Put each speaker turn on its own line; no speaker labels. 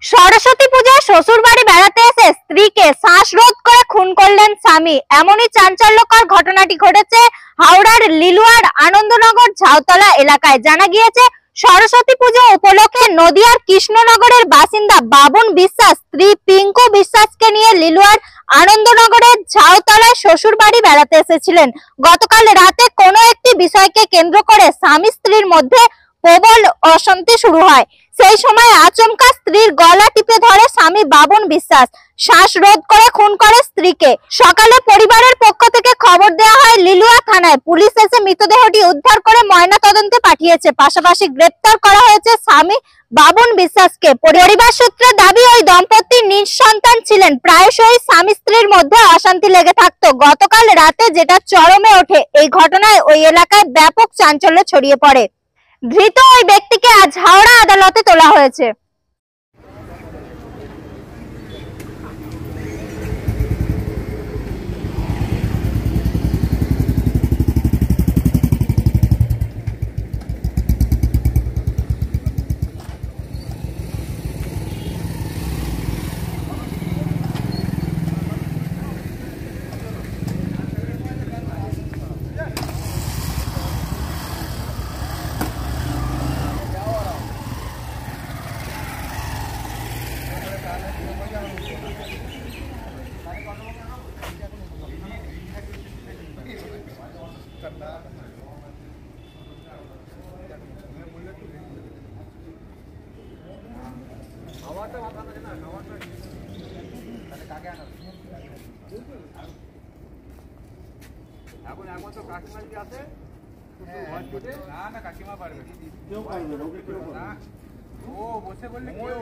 সরস্বতী পূজায় শ্বশুর বাড়ি বেড়াতে এসে স্ত্রীকে শ্বাসরোধ করে খুন করলেন স্বামী। এমনই চাঞ্চল্যকর ঘটনাটি ঘটেছে হাওড়ার লিলুয়ার আনন্দনগর ঝাউতলা এলাকায়। জানা গিয়েছে, সরস্বতী পুজো উপলক্ষে নদিয়ার কৃষ্ণনগরের বাসিন্দা বাবুন বিশ্বাস স্ত্রী পিঙ্কু বিশ্বাসকে নিয়ে লিলুয়ার আনন্দনগরের ঝাউতলায় শ্বশুর বাড়ি বেড়াতে এসেছিলেন। গতকাল রাতে কোনো একটি বিষয়কে কেন্দ্র করে স্বামী স্ত্রীর মধ্যে প্রবল অশান্তি শুরু হয়। সেই সময় আচমকা স্ত্রীর গলা টিপে ধরে স্বামী বাবুন বিশ্বাস, শ্বাসরোধ করে খুন করে স্ত্রীকে। সকালে পরিবারের পক্ষ থেকে খবর দেওয়া হয় লিলুয়া থানায়। পুলিশ এসে মৃতদেহটি উদ্ধার করে ময়না তদন্তে পাঠিয়েছে। পাশাপাশি গ্রেপ্তার করা হয়েছে স্বামী বাবুন বিশ্বাসকে। পরিবার সূত্রে দাবি, ওই দম্পতি নিঃসন্তান ছিলেন। প্রায়শই স্বামী স্ত্রীর মধ্যে অশান্তি লেগে থাকতো। গতকাল রাতে যেটা চরমে ওঠে, এই ঘটনায় ওই এলাকায় ব্যাপক চাঞ্চল্য ছড়িয়ে পড়ে। ধৃত ওই ব্যক্তিকে আজ হাওড়া আদালতে তোলা হয়েছে।
এখন এখন তো কাকিমা যদি আছে না না কাকিমা পারবে ও বসে বললে কেউ